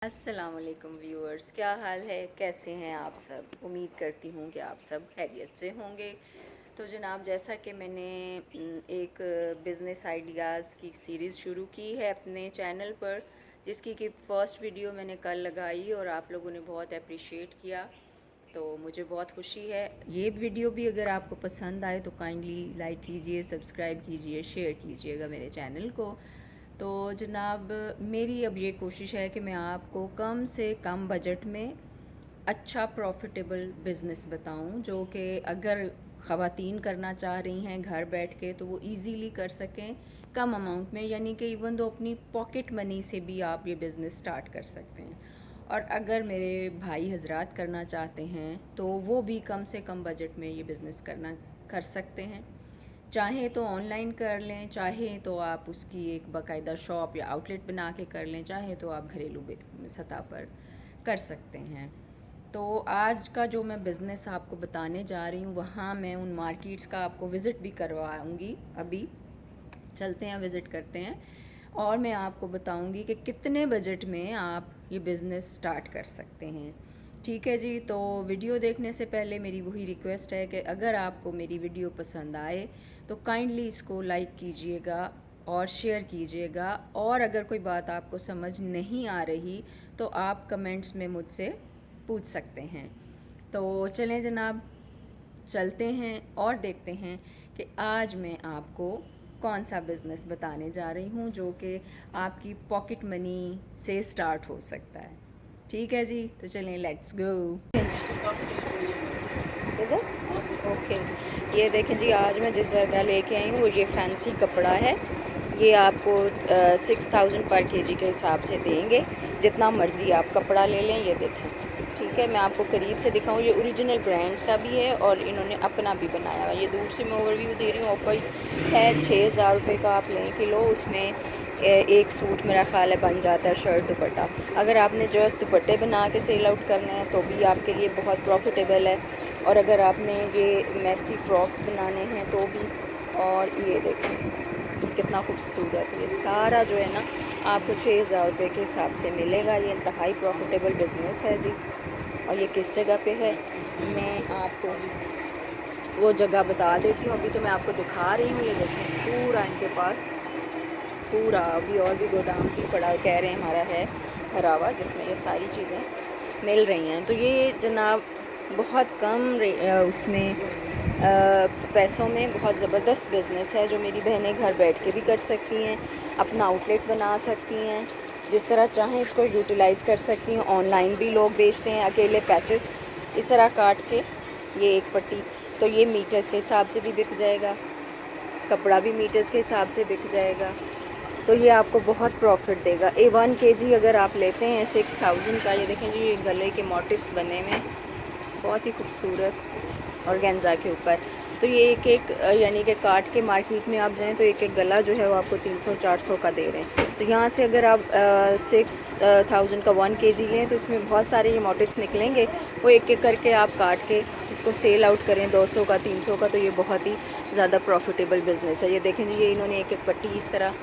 अस्सलाम वालेकुम व्यूअर्स, क्या हाल है? कैसे हैं आप सब? उम्मीद करती हूँ कि आप सब खैरियत से होंगे। तो जनाब, जैसा कि मैंने एक बिज़नेस आइडियाज़ की सीरीज़ शुरू की है अपने चैनल पर, जिसकी कि फ़र्स्ट वीडियो मैंने कल लगाई और आप लोगों ने बहुत अप्रिशिएट किया, तो मुझे बहुत खुशी है। ये वीडियो भी अगर आपको पसंद आए तो काइंडली लाइक कीजिए, सब्सक्राइब कीजिए, शेयर कीजिएगा मेरे चैनल को। तो जनाब, मेरी अब ये कोशिश है कि मैं आपको कम से कम बजट में अच्छा प्रॉफिटेबल बिज़नेस बताऊं, जो कि अगर ख़वातीन करना चाह रही हैं घर बैठ के तो वो इजीली कर सकें कम अमाउंट में, यानी कि इवन दो अपनी पॉकेट मनी से भी आप ये बिज़नेस स्टार्ट कर सकते हैं। और अगर मेरे भाई हजरात करना चाहते हैं तो वो भी कम से कम बजट में ये बिज़नेस कर सकते हैं। चाहे तो ऑनलाइन कर लें, चाहे तो आप उसकी एक बाकायदा शॉप या आउटलेट बना के कर लें, चाहे तो आप घरेलू सतह पर कर सकते हैं। तो आज का जो मैं बिज़नेस आपको बताने जा रही हूँ, वहाँ मैं उन मार्केट्स का आपको विज़िट भी करवाऊँगी। अभी चलते हैं, विज़िट करते हैं और मैं आपको बताऊंगी कि कितने बजट में आप ये बिज़नेस स्टार्ट कर सकते हैं। ठीक है जी। तो वीडियो देखने से पहले मेरी वही रिक्वेस्ट है कि अगर आपको मेरी वीडियो पसंद आए तो काइंडली इसको लाइक कीजिएगा और शेयर कीजिएगा, और अगर कोई बात आपको समझ नहीं आ रही तो आप कमेंट्स में मुझसे पूछ सकते हैं। तो चलें जनाब, चलते हैं और देखते हैं कि आज मैं आपको कौन सा बिज़नेस बताने जा रही हूँ जो कि आपकी पॉकेट मनी से स्टार्ट हो सकता है। ठीक है जी, तो चलें, लेट्स गो। इधर ओके। ये देखें जी, आज मैं जिस जगह लेके आई हूँ वो ये फैंसी कपड़ा है। ये आपको 6000 पर केजी के हिसाब से देंगे, जितना मर्ज़ी आप कपड़ा ले लें। ये देखें, ठीक है, मैं आपको करीब से दिखाऊं। ये ओरिजिनल ब्रांड्स का भी है और इन्होंने अपना भी बनाया हुआ। ये दूर से मैं ओवरव्यू दे रही हूँ। ऑफर है 6000 रुपये का, आप लें किलो। उसमें एक सूट मेरा ख्याल है बन जाता है, शर्ट दुपट्टा। अगर आपने जस्ट दुपट्टे बना के सेल आउट करने हैं तो भी आपके लिए बहुत प्रॉफिटेबल है, और अगर आपने ये मैक्सी फ्रॉक्स बनाने हैं तो भी। और ये देखें, ये कितना खूबसूरत, ये सारा जो है ना आपको 6000 रुपये के हिसाब से मिलेगा। ये इंतहाई प्रॉफिटेबल बिज़नेस है जी। और ये किस जगह पे है मैं आपको वो जगह बता देती हूँ। अभी तो मैं आपको दिखा रही हूँ। ये देखें, पूरा इनके पास पूरा अभी और भी गोदाम की पड़ा कह रहे हैं हमारा है भरा हुआ, जिसमें ये सारी चीज़ें मिल रही हैं। तो ये जनाब बहुत कम उसमें पैसों में बहुत ज़बरदस्त बिज़नेस है, जो मेरी बहनें घर बैठ के भी कर सकती हैं, अपना आउटलेट बना सकती हैं, जिस तरह चाहें इसको यूटिलाइज़ कर सकती हैं। ऑनलाइन भी लोग बेचते हैं, अकेले पैचेस इस तरह काट के। ये एक पट्टी तो ये मीटर्स के हिसाब से भी बिक जाएगा, कपड़ा भी मीटर्स के हिसाब से बिक जाएगा। तो ये आपको बहुत प्रॉफिट देगा। 1 केजी अगर आप लेते हैं 6000 का। ये देखें जी, ये गले के मोटिव्स बने हुए, बहुत ही खूबसूरत ऑर्गेन्जा के ऊपर। तो ये एक एक यानी कि काट के मार्केट में आप जाएं तो एक एक गला जो है वो आपको 300-400 का दे रहे हैं। तो यहाँ से अगर आप 6000 का 1 केजी लें तो इसमें बहुत सारे ये मोटिव्स निकलेंगे। वो एक एक करके आप काट के इसको सेल आउट करें 200 का, 300 का, तो ये बहुत ही ज़्यादा प्रॉफिटेबल बिज़नेस है। ये देखें जी, ये इन्होंने एक एक पट्टी इस तरह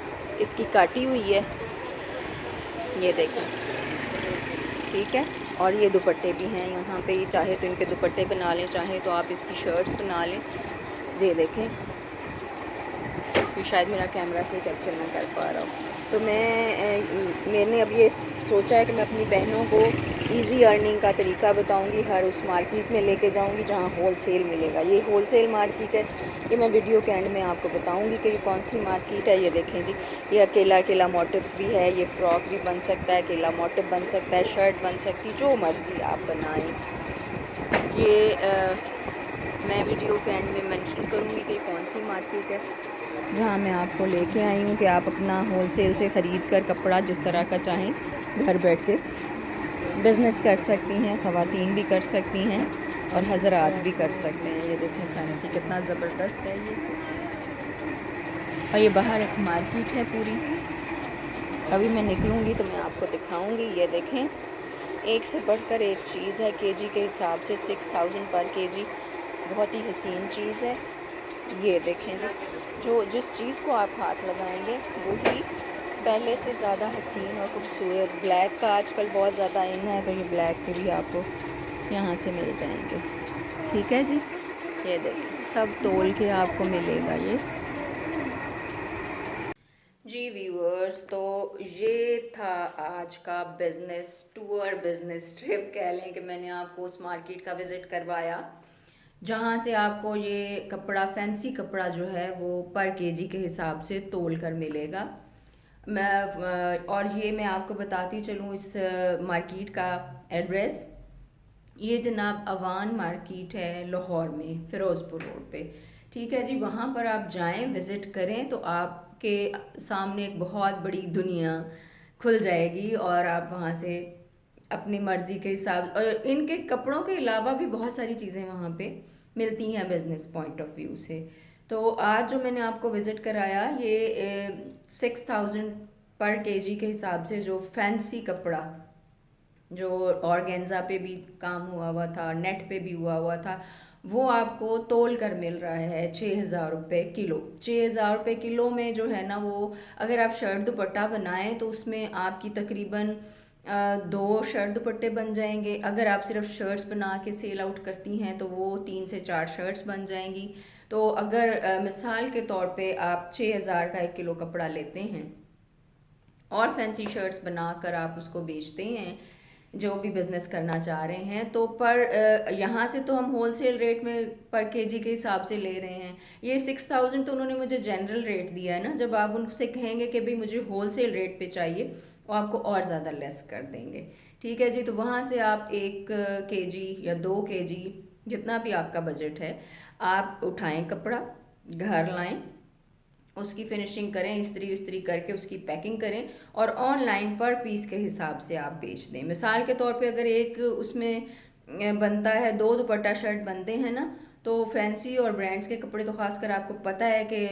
इसकी काटी हुई है, ये देखें, ठीक है। और ये दुपट्टे भी हैं यहाँ पे, चाहे तो इनके दुपट्टे बना लें, चाहे तो आप इसकी शर्ट्स बना लें। ये देखें, तो शायद मेरा कैमरा से कैप्चर ना कर पा रहा हूँ। तो मैंने अब ये सोचा है कि मैं अपनी बहनों को इजी अर्निंग का तरीका बताऊंगी। हर उस मार्केट में लेके जाऊंगी जहाँ होलसेल मिलेगा। ये होलसेल मार्केट है, ये मैं वीडियो के एंड में आपको बताऊंगी कि ये कौन सी मार्केट है। ये देखें जी, ये अकेला अकेला मोटिव्स भी है, ये फ़्रॉक भी बन सकता है, अकेला मोटिव बन सकता है, शर्ट बन सकती, जो मर्ज़ी आप बनाएँ। ये मैं वीडियो के एंड में मेंशन करूँगी कि कौन सी मार्केट है जहाँ मैं आपको लेके आई हूँ कि आप अपना होलसेल से ख़रीद कर कपड़ा जिस तरह का चाहें घर बैठ के बिज़नेस कर सकती हैं। ख़वातीन भी कर सकती हैं और हज़रात भी कर सकते हैं। ये देखें, फैंसी कितना ज़बरदस्त है ये। और ये बाहर एक मार्केट है पूरी, अभी मैं निकलूँगी तो मैं आपको दिखाऊँगी। ये देखें, एक से बढ़कर एक चीज़ है। केजी के हिसाब से 6000 पर केजी, बहुत ही हसीन चीज़ है। ये देखें जी, जो जिस चीज़ को आप हाथ लगाएंगे वही पहले से ज़्यादा हसीन और खूबसूरत ब्लैक का आजकल बहुत ज़्यादा इन है, तो ये ब्लैक के भी आपको यहाँ से मिल जाएंगे। ठीक है जी, ये देखिए सब तोल के आपको मिलेगा ये। जी व्यूअर्स, तो ये था आज का बिज़नेस टूर, बिज़नेस ट्रिप कह लें कि मैंने आपको उस मार्केट का विज़िट करवाया जहाँ से आपको ये कपड़ा, फैंसी कपड़ा जो है वो पर केजी के हिसाब से तोल कर मिलेगा। और ये मैं आपको बताती चलूँ इस मार्केट का एड्रेस। ये जनाब अवान मार्केट है लाहौर में, फ़िरोज़पुर रोड पे। ठीक है जी, वहाँ पर आप जाएं, विज़िट करें तो आपके सामने एक बहुत बड़ी दुनिया खुल जाएगी और आप वहाँ से अपनी मर्ज़ी के हिसाब, और इनके कपड़ों के अलावा भी बहुत सारी चीज़ें वहाँ पे मिलती हैं बिज़नेस पॉइंट ऑफ व्यू से। तो आज जो मैंने आपको विज़िट कराया ये 6000 पर केजी के हिसाब से जो फैंसी कपड़ा, जो ऑर्गेन्जा पे भी काम हुआ हुआ था, नेट पे भी हुआ था, वो आपको तोल कर मिल रहा है 6,000 रुपये किलो। 6,000 रुपये किलो में जो है ना, वो अगर आप शर्ट दुपट्टा बनाएं तो उसमें आपकी तकरीबन 2 शर्ट दुपट्टे बन जाएंगे। अगर आप सिर्फ शर्ट्स बना के सेल आउट करती हैं तो वो 3 से 4 शर्ट्स बन जाएंगी। तो अगर मिसाल के तौर पे आप 6,000 का 1 किलो कपड़ा लेते हैं और फैंसी शर्ट्स बनाकर आप उसको बेचते हैं, जो भी बिज़नेस करना चाह रहे हैं, तो पर यहाँ से तो हम होलसेल रेट में पर केजी के हिसाब से ले रहे हैं। ये 6,000 तो उन्होंने मुझे जनरल रेट दिया है ना, जब आप उनसे कहेंगे कि भाई मुझे होलसेल रेट पे चाहिए, वो आपको और ज़्यादा लेस कर देंगे। ठीक है जी, तो वहाँ से आप 1 केजी या 2 केजी, जितना भी आपका बजट है, आप उठाएं कपड़ा, घर लाएं, उसकी फिनिशिंग करें, इस्त्री विस्त्री करके उसकी पैकिंग करें और ऑनलाइन पर पीस के हिसाब से आप बेच दें। मिसाल के तौर पे अगर एक उसमें बनता है, 2 दुपट्टा शर्ट बनते हैं ना, तो फैंसी और ब्रांड्स के कपड़े तो खासकर आपको पता है कि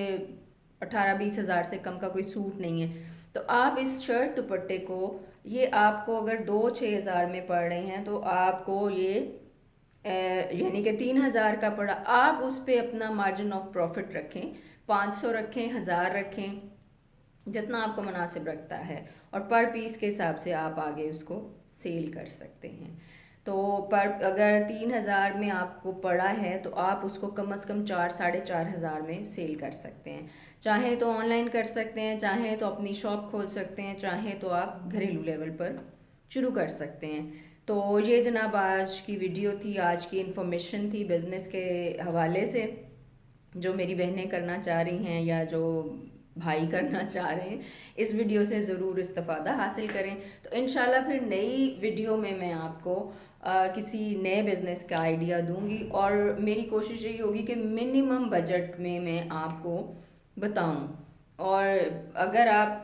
18-20 हज़ार से कम का कोई सूट नहीं है। तो आप इस शर्ट दुपट्टे को, ये आपको अगर 2-6 हज़ार में पड़ रहे हैं तो आपको ये यानी कि 3,000 का पड़ा, आप उस पर अपना मार्जिन ऑफ प्रॉफिट रखें, 500 रखें, 1,000 रखें, जितना आपको मुनासिब रखता है, और पर पीस के हिसाब से आप आगे उसको सेल कर सकते हैं। तो पर अगर 3,000 में आपको पड़ा है तो आप उसको कम से कम 4-4.5 हज़ार में सेल कर सकते हैं। चाहे तो ऑनलाइन कर सकते हैं, चाहे तो अपनी शॉप खोल सकते हैं, चाहे तो आप घरेलू लेवल पर शुरू कर सकते हैं। तो ये जनाब आज की वीडियो थी, आज की इन्फॉर्मेशन थी बिज़नेस के हवाले से, जो मेरी बहनें करना चाह रही हैं या जो भाई करना चाह रहे हैं, इस वीडियो से ज़रूर इस्तिफ़ादा हासिल करें। तो इंशाल्लाह फिर नई वीडियो में मैं आपको किसी नए बिज़नेस का आइडिया दूंगी, और मेरी कोशिश यही होगी कि मिनिमम बजट में मैं आपको बताऊं। और अगर आप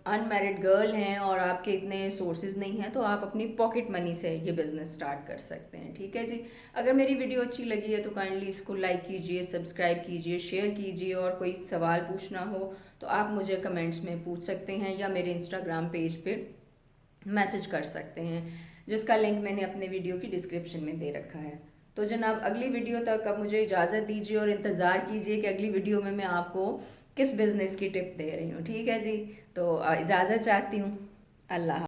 अनमैरिड गर्ल हैं और आपके इतने सोर्सेज नहीं हैं, तो आप अपनी पॉकेट मनी से ये बिज़नेस स्टार्ट कर सकते हैं। ठीक है जी, अगर मेरी वीडियो अच्छी लगी है तो काइंडली इसको लाइक कीजिए, सब्सक्राइब कीजिए, शेयर कीजिए, और कोई सवाल पूछना हो तो आप मुझे कमेंट्स में पूछ सकते हैं या मेरे इंस्टाग्राम पेज पे मैसेज कर सकते हैं, जिसका लिंक मैंने अपने वीडियो की डिस्क्रिप्शन में दे रखा है। तो जनाब अगली वीडियो तक अब मुझे इजाज़त दीजिए और इंतज़ार कीजिए कि अगली वीडियो में मैं आपको किस बिज़नेस की टिप दे रही हूँ। ठीक है जी, तो इजाज़त चाहती हूँ। अल्लाह।